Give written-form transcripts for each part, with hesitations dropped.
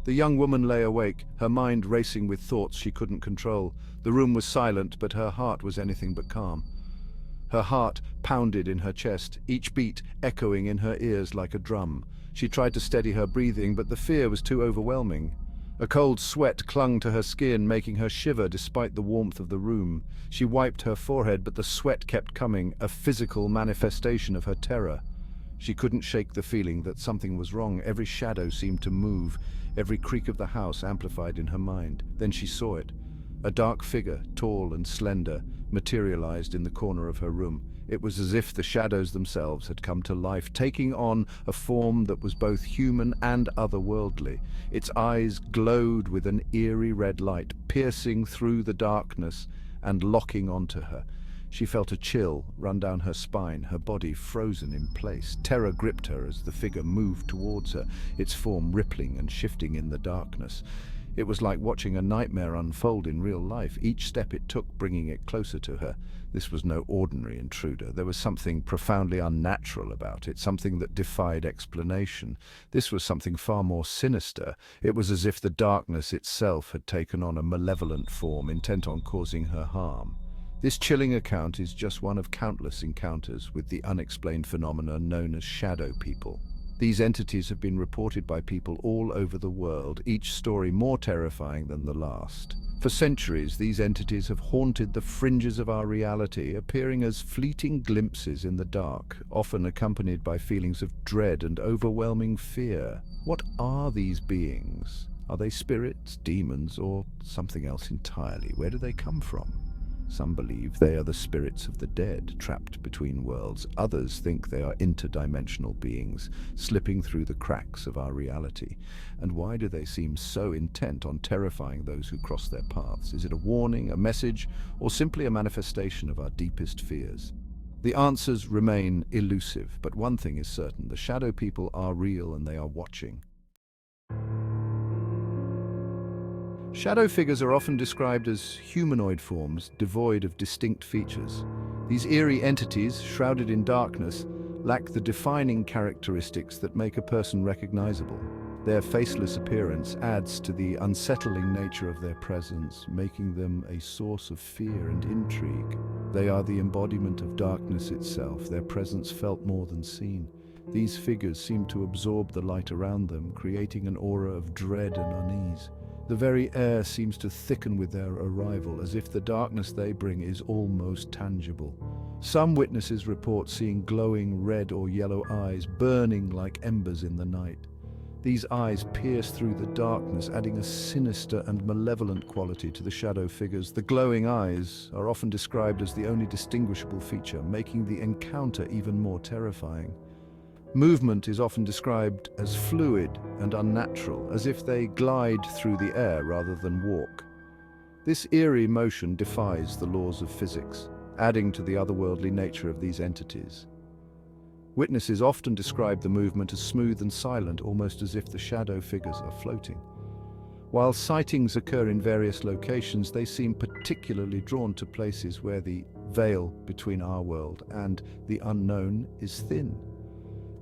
The young woman lay awake, her mind racing with thoughts she couldn't control. The room was silent, but her heart was anything but calm. Her heart pounded in her chest, each beat echoing in her ears like a drum. She tried to steady her breathing, but the fear was too overwhelming. A cold sweat clung to her skin, making her shiver despite the warmth of the room. She wiped her forehead, but the sweat kept coming, a physical manifestation of her terror. She couldn't shake the feeling that something was wrong. Every shadow seemed to move, every creak of the house amplified in her mind. Then she saw it. A dark figure, tall and slender, materialized in the corner of her room. It was as if the shadows themselves had come to life, taking on a form that was both human and otherworldly. Its eyes glowed with an eerie red light, piercing through the darkness and locking onto her. She felt a chill run down her spine, her body frozen in place. Terror gripped her as the figure moved towards her, its form rippling and shifting in the darkness. It was like watching a nightmare unfold in real life, each step it took bringing it closer to her. This was no ordinary intruder. There was something profoundly unnatural about it, something that defied explanation. This was something far more sinister. It was as if the darkness itself had taken on a malevolent form, intent on causing her harm. This chilling account is just one of countless encounters with the unexplained phenomena known as shadow people. These entities have been reported by people all over the world, each story more terrifying than the last. For centuries, these entities have haunted the fringes of our reality, appearing as fleeting glimpses in the dark, often accompanied by feelings of dread and overwhelming fear. What are these beings? Are they spirits, demons, or something else entirely? Where do they come from? Some believe they are the spirits of the dead, trapped between worlds. Others think they are interdimensional beings, slipping through the cracks of our reality. And why do they seem so intent on terrifying those who cross their paths? Is it a warning, a message, or simply a manifestation of our deepest fears? The answers remain elusive, but one thing is certain: the shadow people are real and they are watching. Shadow figures are often described as humanoid forms, devoid of distinct features. These eerie entities, shrouded in darkness, lack the defining characteristics that make a person recognizable. Their faceless appearance adds to the unsettling nature of their presence, making them a source of fear and intrigue. They are the embodiment of darkness itself, their presence felt more than seen. These figures seem to absorb the light around them, creating an aura of dread and unease. The very air seems to thicken with their arrival, as if the darkness they bring is almost tangible. Some witnesses report seeing glowing red or yellow eyes burning like embers in the night. These eyes pierce through the darkness, adding a sinister and malevolent quality to the shadow figures. The glowing eyes are often described as the only distinguishable feature, making the encounter even more terrifying. Movement is often described as fluid and unnatural, as if they glide through the air rather than walk. This eerie motion defies the laws of physics, adding to the otherworldly nature of these entities. Witnesses often describe the movement as smooth and silent, almost as if the shadow figures are floating. While sightings occur in various locations, they seem particularly drawn to places where the veil between our world and the unknown is thin.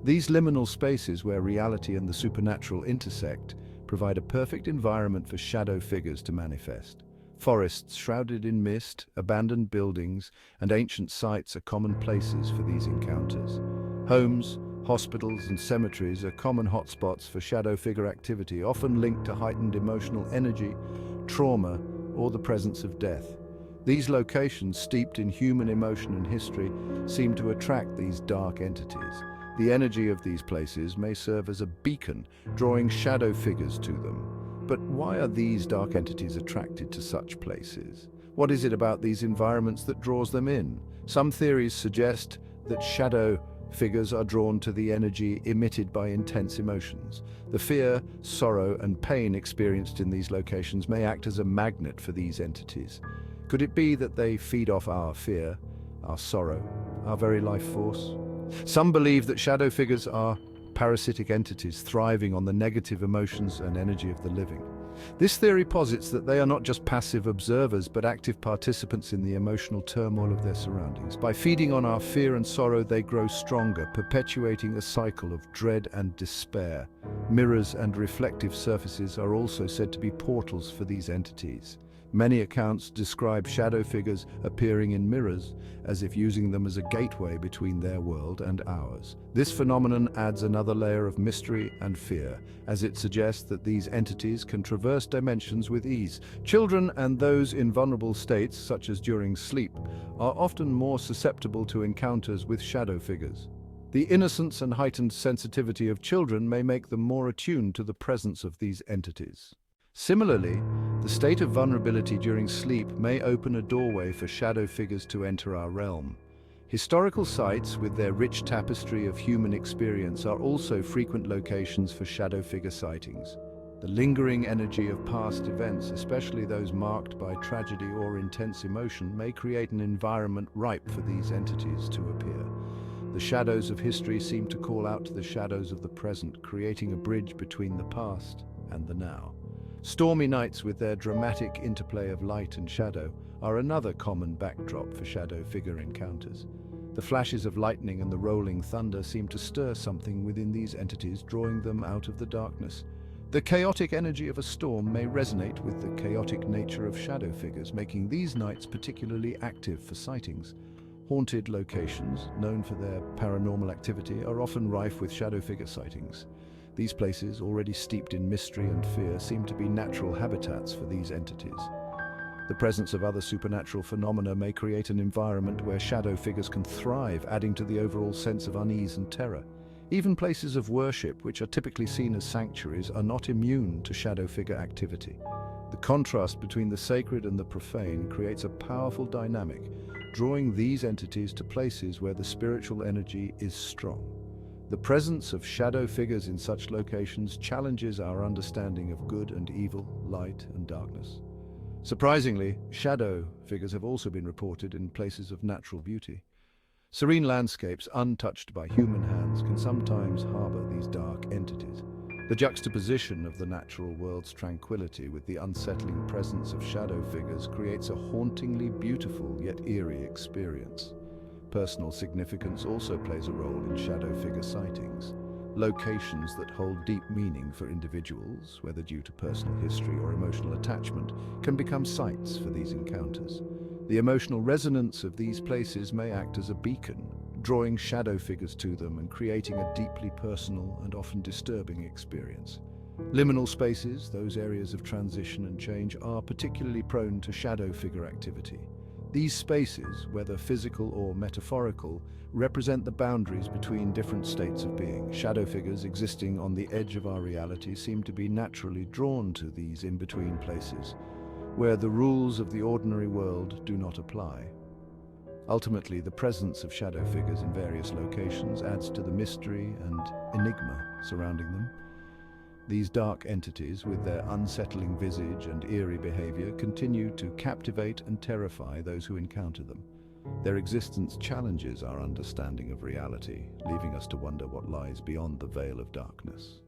These liminal spaces where reality and the supernatural intersect provide a perfect environment for shadow figures to manifest. Forests shrouded in mist, abandoned buildings, and ancient sites are common places for these encounters. Homes, hospitals, and cemeteries are common hotspots for shadow figure activity, often linked to heightened emotional energy, trauma, or the presence of death. These locations, steeped in human emotion and history, seem to attract these dark entities. The energy of these places may serve as a beacon, drawing shadow figures to them. But why are these dark entities attracted to such places? What is it about these environments that draws them in? Some theories suggest that shadow figures are drawn to the energy emitted by intense emotions. The fear, sorrow, and pain experienced in these locations may act as a magnet for these entities. Could it be that they feed off our fear, our sorrow, our very life force? Some believe that shadow figures are parasitic entities thriving on the negative emotions and energy of the living. This theory posits that they are not just passive observers, but active participants in the emotional turmoil of their surroundings. By feeding on our fear and sorrow, they grow stronger, perpetuating a cycle of dread and despair. Mirrors and reflective surfaces are also said to be portals for these entities. Many accounts describe shadow figures appearing in mirrors, as if using them as a gateway between their world and ours. This phenomenon adds another layer of mystery and fear, as it suggests that these entities can traverse dimensions with ease. Children and those in vulnerable states, such as during sleep, are often more susceptible to encounters with shadow figures. The innocence and heightened sensitivity of children may make them more attuned to the presence of these entities. Similarly, the state of vulnerability during sleep may open a doorway for shadow figures to enter our realm. Historical sites, with their rich tapestry of human experience, are also frequent locations for shadow figure sightings. The lingering energy of past events, especially those marked by tragedy or intense emotion, may create an environment ripe for these entities to appear. The shadows of history seem to call out to the shadows of the present, creating a bridge between the past and the now. Stormy nights, with their dramatic interplay of light and shadow, are another common backdrop for shadow figure encounters. The flashes of lightning and the rolling thunder seem to stir something within these entities, drawing them out of the darkness. The chaotic energy of a storm may resonate with the chaotic nature of shadow figures, making these nights particularly active for sightings. Haunted locations, known for their paranormal activity, are often rife with shadow figure sightings. These places, already steeped in mystery and fear, seem to be natural habitats for these entities. The presence of other supernatural phenomena may create an environment where shadow figures can thrive, adding to the overall sense of unease and terror. Even places of worship, which are typically seen as sanctuaries, are not immune to shadow figure activity. The contrast between the sacred and the profane creates a powerful dynamic, drawing these entities to places where the spiritual energy is strong. The presence of shadow figures in such locations challenges our understanding of good and evil, light and darkness. Surprisingly, shadow figures have also been reported in places of natural beauty. Serene landscapes, untouched by human hands, can sometimes harbor these dark entities. The juxtaposition of the natural world's tranquility with the unsettling presence of shadow figures creates a hauntingly beautiful yet eerie experience. Personal significance also plays a role in shadow figure sightings. Locations that hold deep meaning for individuals, whether due to personal history or emotional attachment, can become sites for these encounters. The emotional resonance of these places may act as a beacon, drawing shadow figures to them and creating a deeply personal and often disturbing experience. Liminal spaces, those areas of transition and change, are particularly prone to shadow figure activity. These spaces, whether physical or metaphorical, represent the boundaries between different states of being. Shadow figures existing on the edge of our reality seem to be naturally drawn to these in-between places, where the rules of the ordinary world do not apply. Ultimately, the presence of shadow figures in various locations adds to the mystery and enigma surrounding them. These dark entities, with their unsettling visage and eerie behavior, continue to captivate and terrify those who encounter them. Their existence challenges our understanding of reality, leaving us to wonder what lies beyond the veil of darkness.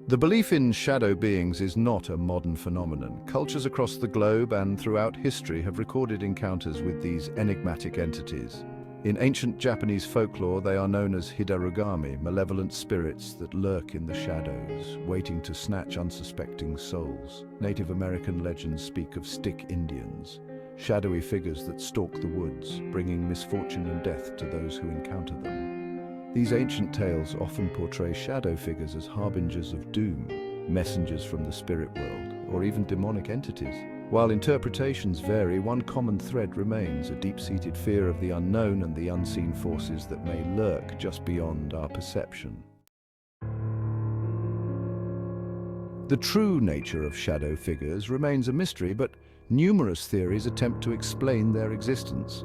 The belief in shadow beings is not a modern phenomenon. Cultures across the globe and throughout history have recorded encounters with these enigmatic entities. In ancient Japanese folklore, they are known as Hidarugami, malevolent spirits that lurk in the shadows, waiting to snatch unsuspecting souls. Native American legends speak of stick Indians, shadowy figures that stalk the woods, bringing misfortune and death to those who encounter them. These ancient tales often portray shadow figures as harbingers of doom, messengers from the spirit world, or even demonic entities. While interpretations vary, one common thread remains: a deep-seated fear of the unknown and the unseen forces that may lurk just beyond our perception. The true nature of shadow figures remains a mystery, but numerous theories attempt to explain their existence.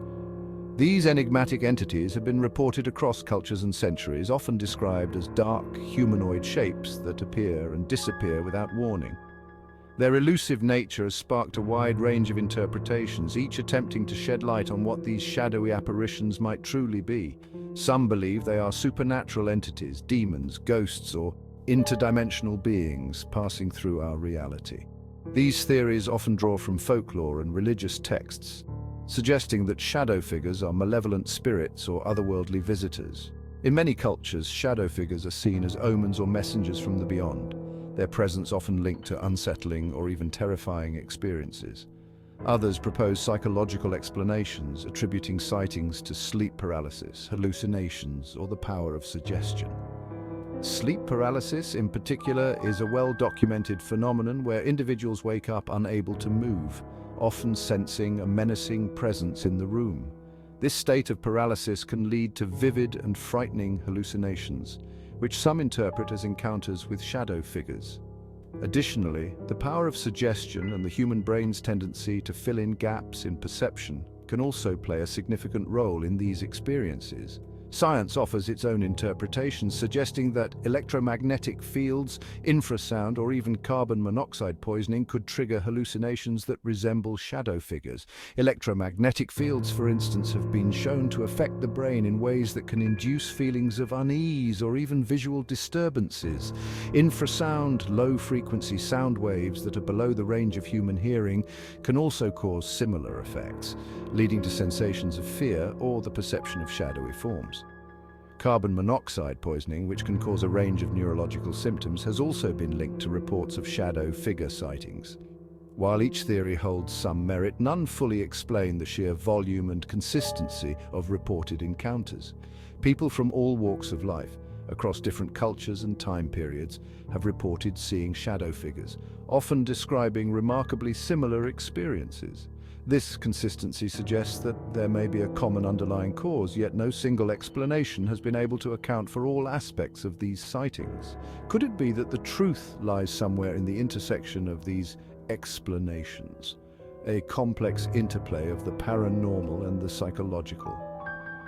These enigmatic entities have been reported across cultures and centuries, often described as dark, humanoid shapes that appear and disappear without warning. Their elusive nature has sparked a wide range of interpretations, each attempting to shed light on what these shadowy apparitions might truly be. Some believe they are supernatural entities, demons, ghosts, or interdimensional beings passing through our reality. These theories often draw from folklore and religious texts, suggesting that shadow figures are malevolent spirits or otherworldly visitors. In many cultures, shadow figures are seen as omens or messengers from the beyond, their presence often linked to unsettling or even terrifying experiences. Others propose psychological explanations, attributing sightings to sleep paralysis, hallucinations, or the power of suggestion. Sleep paralysis, in particular, is a well-documented phenomenon where individuals wake up unable to move, often sensing a menacing presence in the room. This state of paralysis can lead to vivid and frightening hallucinations, which some interpret as encounters with shadow figures. Additionally, the power of suggestion and the human brain's tendency to fill in gaps in perception can also play a significant role in these experiences. Science offers its own interpretations, suggesting that electromagnetic fields, infrasound, or even carbon monoxide poisoning could trigger hallucinations that resemble shadow figures. Electromagnetic fields, for instance, have been shown to affect the brain in ways that can induce feelings of unease or even visual disturbances. Infrasound, low-frequency sound waves that are below the range of human hearing can also cause similar effects, leading to sensations of fear or the perception of shadowy forms. Carbon monoxide poisoning, which can cause a range of neurological symptoms, has also been linked to reports of shadow figure sightings. While each theory holds some merit, none fully explain the sheer volume and consistency of reported encounters. People from all walks of life, across different cultures and time periods, have reported seeing shadow figures, often describing remarkably similar experiences. This consistency suggests that there may be a common underlying cause, yet no single explanation has been able to account for all aspects of these sightings. Could it be that the truth lies somewhere in the intersection of these explanations, a complex interplay of the paranormal and the psychological?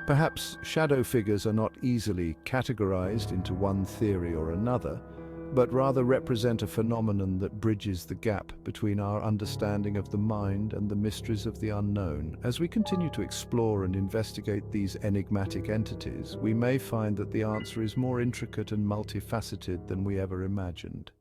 Perhaps shadow figures are not easily categorized into one theory or another, but rather represent a phenomenon that bridges the gap between our understanding of the mind and the mysteries of the unknown. As we continue to explore and investigate these enigmatic entities, we may find that the answer is more intricate and multifaceted than we ever imagined.